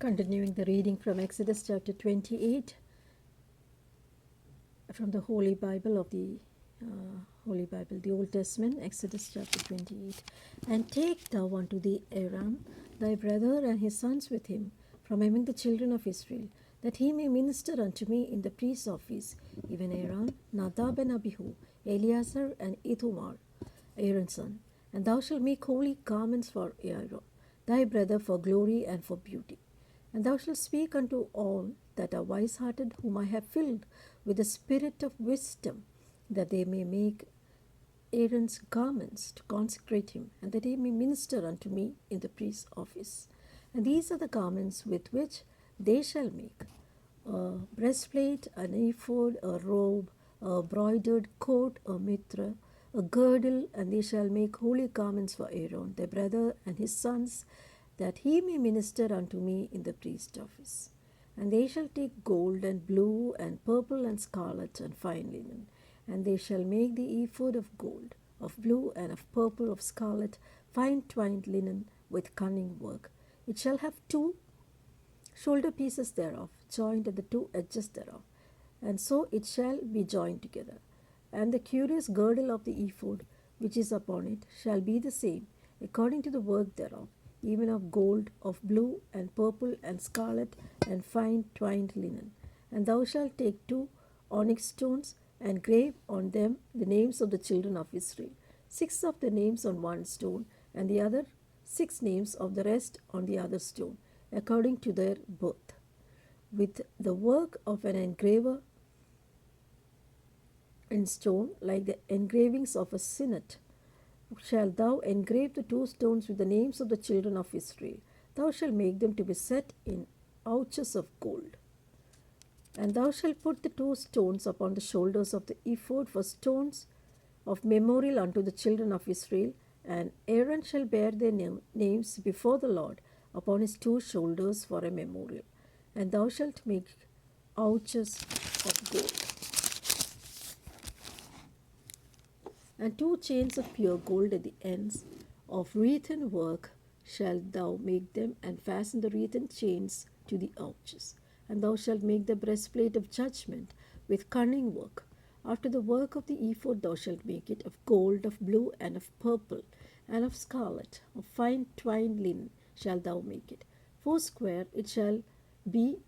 Continuing the reading from Exodus chapter 28 from the Holy Bible of the Holy Bible, the Old Testament, Exodus chapter 28. And take thou unto thee Aaron, thy brother, and his sons with him, from among the children of Israel, that he may minister unto me in the priest's office, even Aaron, Nadab and Abihu, Eleazar and Ithamar, Aaron's son. And thou shalt make holy garments for Aaron, thy brother, for glory and for beauty. And thou shalt speak unto all that are wise-hearted, whom I have filled with the spirit of wisdom, that they may make Aaron's garments to consecrate him, and that he may minister unto me in the priest's office. And these are the garments with which they shall make a breastplate, an ephod, a robe, a broidered coat, a mitra, a girdle, and they shall make holy garments for Aaron, their brother, and his sons, that he may minister unto me in the priest's office. And they shall take gold and blue and purple and scarlet and fine linen, and they shall make the ephod of gold, of blue and of purple, of scarlet, fine twined linen with cunning work. It shall have 2 shoulder pieces thereof, joined at the 2 edges thereof, and so it shall be joined together. And the curious girdle of the ephod, which is upon it, shall be the same, according to the work thereof, even of gold, of blue, and purple, and scarlet, and fine twined linen. And thou shalt take 2 onyx stones, and grave on them the names of the children of Israel, 6 of the names on one stone, and the other 6 names of the rest on the other stone, according to their birth. With the work of an engraver in stone, like the engravings of a signet, shalt thou engrave the 2 stones with the names of the children of Israel. Thou shalt make them to be set in ouches of gold. And thou shalt put the 2 stones upon the shoulders of the ephod for stones of memorial unto the children of Israel, and Aaron shall bear their names before the Lord upon his 2 shoulders for a memorial. And thou shalt make ouches of gold. And 2 chains of pure gold at the ends of wreathen work shalt thou make them, and fasten the wreathen chains to the ouches. And thou shalt make the breastplate of judgment with cunning work. After the work of the ephod thou shalt make it of gold, of blue, and of purple, and of scarlet, of fine twined linen shalt thou make it. 4 square it shall be,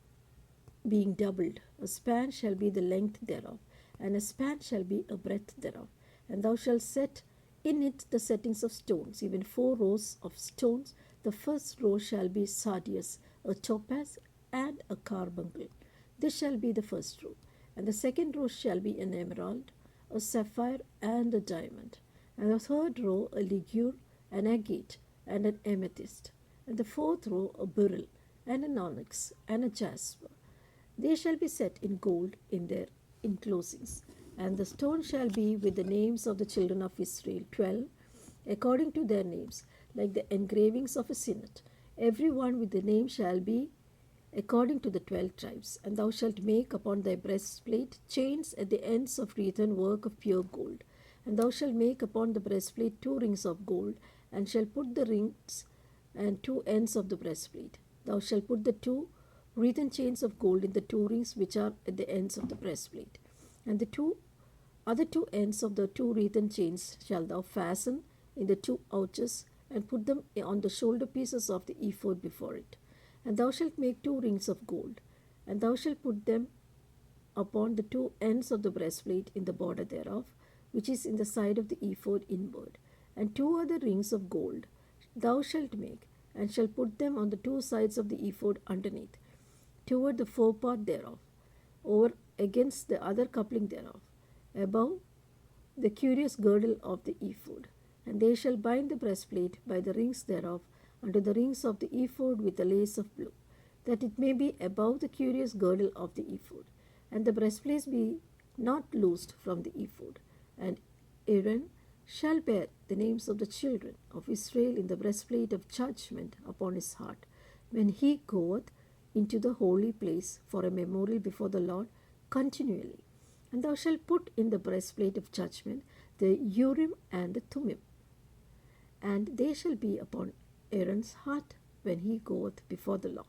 being doubled. A span shall be the length thereof, and a span shall be a breadth thereof. And thou shalt set in it the settings of stones, even 4 rows of stones. The first row shall be sardius, a topaz, and a carbuncle. This shall be the first row. And the second row shall be an emerald, a sapphire, and a diamond. And the third row a ligure, an agate, and an amethyst. And the fourth row a beryl, and an onyx, and a jasper. They shall be set in gold in their enclosings. And the stone shall be with the names of the children of Israel, 12, according to their names, like the engravings of a signet. Every one with the name shall be according to the 12 tribes. And thou shalt make upon thy breastplate chains at the ends of wreathen work of pure gold. And thou shalt make upon the breastplate 2 rings of gold, and shalt put the rings and 2 ends of the breastplate. Thou shalt put the 2 wreathen chains of gold in the 2 rings which are at the ends of the breastplate. And the other 2 ends of the 2 wreathen chains shalt thou fasten in the 2 ouches, and put them on the shoulder pieces of the ephod before it. And thou shalt make 2 rings of gold, and thou shalt put them upon the 2 ends of the breastplate in the border thereof, which is in the side of the ephod inward. And 2 other rings of gold thou shalt make, and shalt put them on the 2 sides of the ephod underneath, toward the forepart thereof, over against the other coupling thereof, above the curious girdle of the ephod. And they shall bind the breastplate by the rings thereof unto the rings of the ephod with a lace of blue, that it may be above the curious girdle of the ephod. And the breastplate be not loosed from the ephod. And Aaron shall bear the names of the children of Israel in the breastplate of judgment upon his heart, when he goeth into the holy place for a memorial before the Lord continually. And thou shalt put in the breastplate of judgment the Urim and the Thummim, and they shall be upon Aaron's heart when he goeth before the Lord.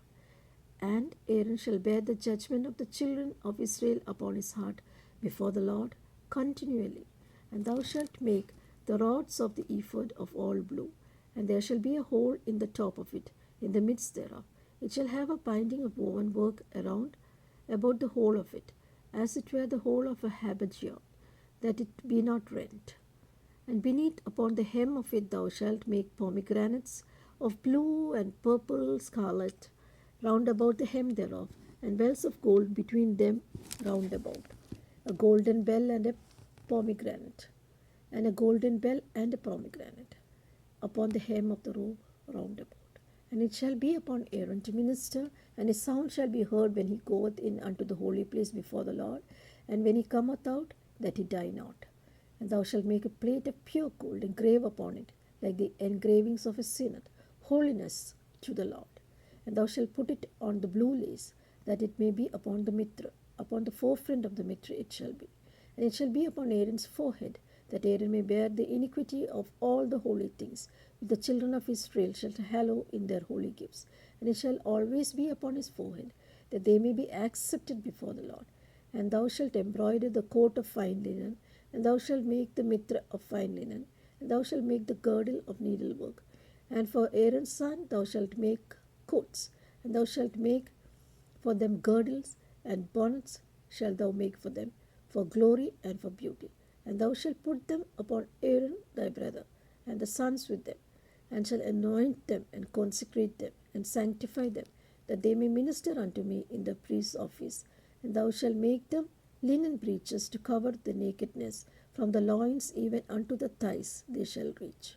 And Aaron shall bear the judgment of the children of Israel upon his heart before the Lord continually. And thou shalt make the rods of the ephod of all blue, and there shall be a hole in the top of it, in the midst thereof. It shall have a binding of woven work around about the whole of it, as it were the whole of a habergeon, that it be not rent. And beneath upon the hem of it thou shalt make pomegranates of blue and purple scarlet round about the hem thereof, and bells of gold between them round about, a golden bell and a pomegranate, and a golden bell and a pomegranate upon the hem of the robe round about. And it shall be upon Aaron to minister, and his sound shall be heard when he goeth in unto the holy place before the Lord, and when he cometh out, that he die not. And thou shalt make a plate of pure gold, and grave upon it, like the engravings of a synod, holiness to the Lord. And thou shalt put it on the blue lace, that it may be upon the mitra, upon the forefront of the mitra it shall be. And it shall be upon Aaron's forehead, that Aaron may bear the iniquity of all the holy things, which the children of Israel shall hallow in their holy gifts. And it shall always be upon his forehead, that they may be accepted before the Lord. And thou shalt embroider the coat of fine linen, and thou shalt make the mitra of fine linen, and thou shalt make the girdle of needlework. And for Aaron's son thou shalt make coats, and thou shalt make for them girdles, and bonnets shalt thou make for them, for glory and for beauty. And thou shalt put them upon Aaron thy brother, and the sons with them, and shalt anoint them, and consecrate them, and sanctify them, that they may minister unto me in the priest's office. And thou shalt make them linen breeches to cover the nakedness, from the loins even unto the thighs they shall reach.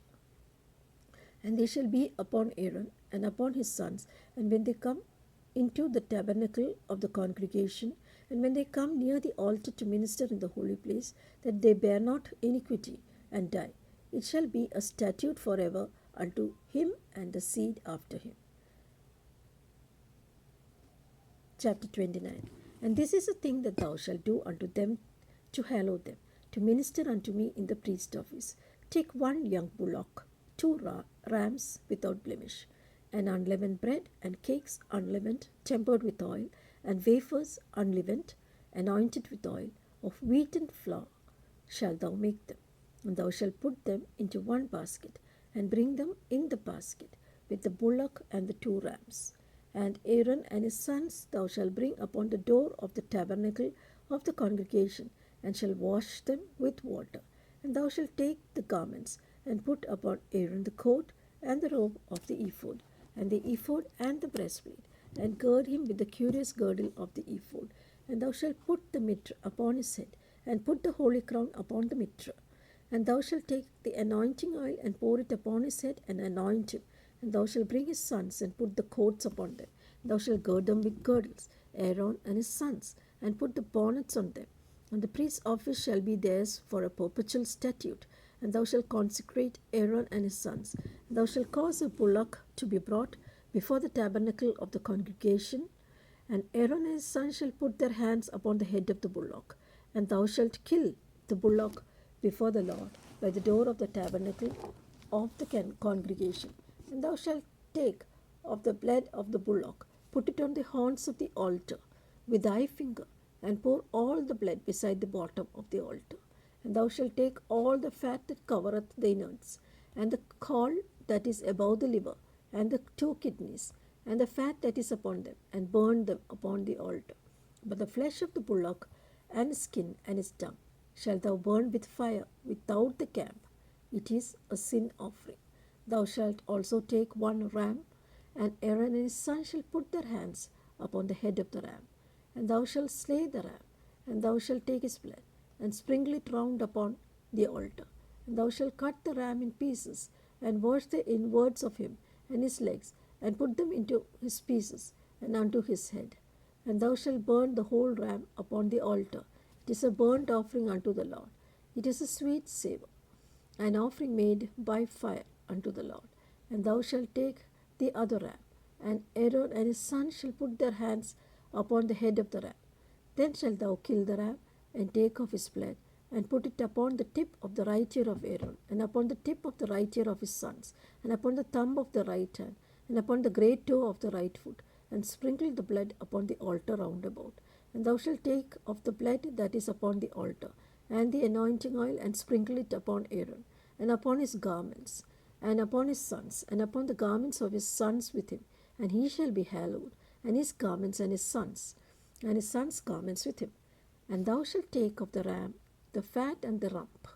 And they shall be upon Aaron and upon his sons, and when they come into the tabernacle of the congregation, and when they come near the altar to minister in the holy place, that they bear not iniquity and die. It shall be a statute forever unto him and the seed after him. Chapter 29. And this is a thing that thou shalt do unto them to hallow them, to minister unto me in the priest office. Take one young bullock, 2 rams without blemish, and unleavened bread, and cakes unleavened, tempered with oil, and wafers unleavened, anointed with oil, of wheaten flour shalt thou make them. And thou shalt put them into one basket, and bring them in the basket, with the bullock and the 2 rams. And Aaron and his sons thou shalt bring upon the door of the tabernacle of the congregation, and shalt wash them with water. And thou shalt take the garments, and put upon Aaron the coat and the robe of the ephod, and the ephod and the breastplate, and gird him with the curious girdle of the ephod. And thou shalt put the mitra upon his head, and put the holy crown upon the mitra. And thou shalt take the anointing oil, and pour it upon his head, and anoint him. And thou shalt bring his sons, and put the coats upon them. Thou shalt gird them with girdles, Aaron and his sons, and put the bonnets on them. And the priest's office shall be theirs for a perpetual statute. And thou shalt consecrate Aaron and his sons. And thou shalt cause a bullock to be brought before the tabernacle of the congregation. And Aaron and his sons shall put their hands upon the head of the bullock. And thou shalt kill the bullock before the Lord by the door of the tabernacle of the congregation. And thou shalt take of the blood of the bullock, put it on the horns of the altar with thy finger, and pour all the blood beside the bottom of the altar. And thou shalt take all the fat that covereth the innards, and the caul that is above the liver, and the 2 kidneys, and the fat that is upon them, and burn them upon the altar. But the flesh of the bullock, and his skin, and his tongue, shalt thou burn with fire without the camp. It is a sin offering. Thou shalt also take 1 ram, and Aaron and his sons shall put their hands upon the head of the ram. And thou shalt slay the ram, and thou shalt take his blood, and sprinkle it round upon the altar. And thou shalt cut the ram in pieces, and wash the inwards of him and his legs, and put them into his pieces, and unto his head. And thou shalt burn the whole ram upon the altar. It is a burnt offering unto the Lord. It is a sweet savour, an offering made by fire unto the Lord. And thou shalt take the other ram, and Aaron and his sons shall put their hands upon the head of the ram. Then shalt thou kill the ram, and take of his blood, and put it upon the tip of the right ear of Aaron, and upon the tip of the right ear of his sons, and upon the thumb of the right hand, and upon the great toe of the right foot. and sprinkle the blood upon the altar round about. And thou shalt take of the blood that is upon the altar, and the anointing oil, and sprinkle it upon Aaron, and upon his garments, and upon his sons, and upon the garments of his sons with him. And he shall be hallowed, and his garments, and his sons' garments with him. And thou shalt take of the ram the fat and the rump,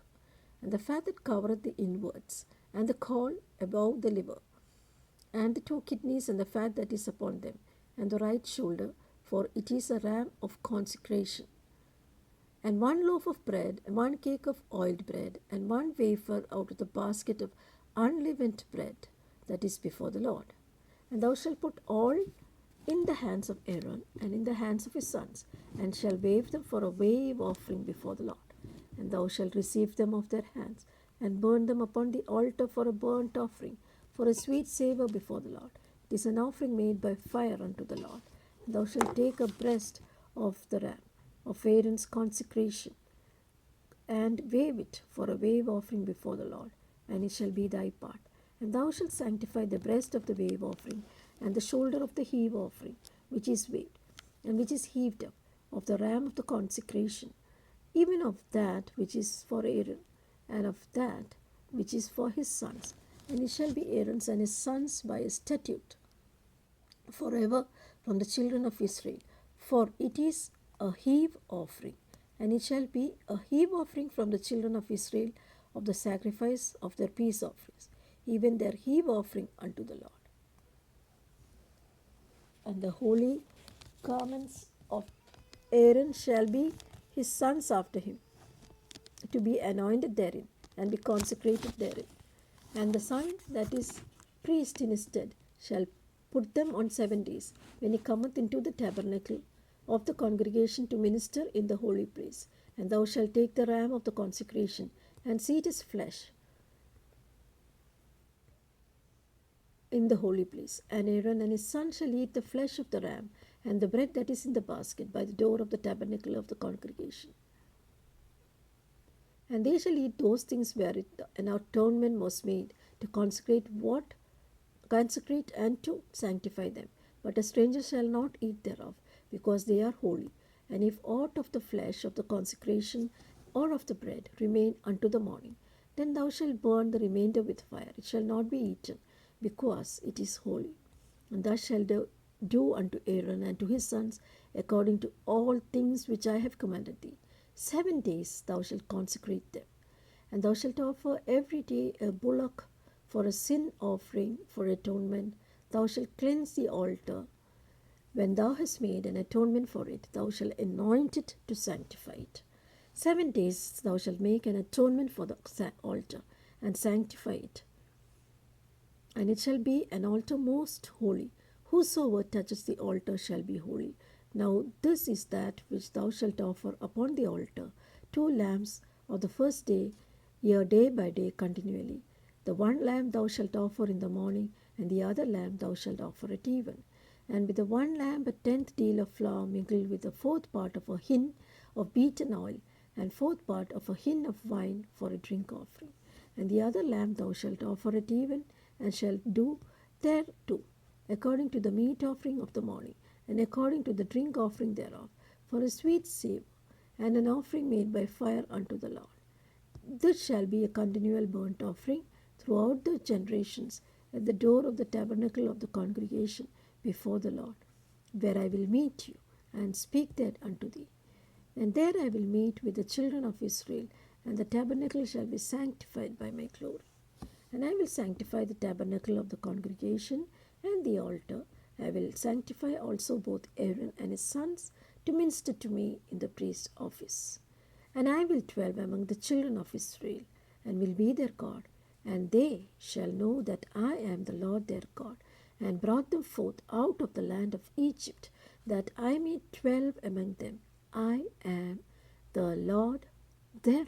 and the fat that covereth the inwards, and the caul above the liver, and the two kidneys, and the fat that is upon them, and the right shoulder, for it is a ram of consecration. And 1 loaf of bread, and 1 cake of oiled bread, and 1 wafer out of the basket of unleavened bread that is before the Lord. And thou shalt put all in the hands of Aaron, and in the hands of his sons, and shall wave them for a wave offering before the Lord. And thou shalt receive them of their hands, and burn them upon the altar for a burnt offering, for a sweet savour before the Lord. It is an offering made by fire unto the Lord. And thou shalt take a breast of the ram, of Aaron's consecration, and wave it for a wave offering before the Lord, and it shall be thy part. And thou shalt sanctify the breast of the wave offering, and the shoulder of the heave offering, which is waved, and which is heaved up, of the ram of the consecration, even of that which is for Aaron, and of that which is for his sons. And it shall be Aaron's and his sons by a statute forever from the children of Israel, for it is a heave offering. And it shall be a heave offering from the children of Israel of the sacrifice of their peace offerings, even their heave offering unto the Lord. And the holy garments of Aaron shall be his sons after him, to be anointed therein, and be consecrated therein. And the son that is priest in his stead shall put them on 7 days, when he cometh into the tabernacle of the congregation to minister in the holy place. And thou shalt take the ram of the consecration, and seethe his flesh in the holy place. And Aaron and his son shall eat the flesh of the ram, and the bread that is in the basket by the door of the tabernacle of the congregation. And they shall eat those things wherein an atonement was made, to consecrate and to sanctify them. But a stranger shall not eat thereof, because they are holy. And if aught of the flesh of the consecration or of the bread remain unto the morning, then thou shalt burn the remainder with fire. It shall not be eaten, because it is holy. And thus shalt thou do unto Aaron and to his sons according to all things which I have commanded thee. 7 days thou shalt consecrate them. And thou shalt offer every day a bullock for a sin offering for atonement. Thou shalt cleanse the altar. When thou hast made an atonement for it, thou shalt anoint it to sanctify it. 7 days thou shalt make an atonement for the altar, and sanctify it. And it shall be an altar most holy. Whosoever touches the altar shall be holy. Now this is that which thou shalt offer upon the altar: 2 lambs of the first day, day by day continually. The 1 lamb thou shalt offer in the morning, and the other lamb thou shalt offer at even. And with the 1 lamb a 10th deal of flour mingled with the 4th part of a hin of beaten oil, and 4th part of a hin of wine for a drink offering. And the other lamb thou shalt offer at even, and shalt do thereto according to the meat offering of the morning, and according to the drink offering thereof, for a sweet savour, and an offering made by fire unto the Lord. This shall be a continual burnt offering throughout the generations at the door of the tabernacle of the congregation before the Lord, where I will meet you, and speak there unto thee. And there I will meet with the children of Israel, and the tabernacle shall be sanctified by my glory. And I will sanctify the tabernacle of the congregation and the altar. I will sanctify also both Aaron and his sons to minister to me in the priest's office. And I will dwell among the children of Israel, and will be their God. And they shall know that I am the Lord their God, and brought them forth out of the land of Egypt, that I may dwell among them. I am the Lord their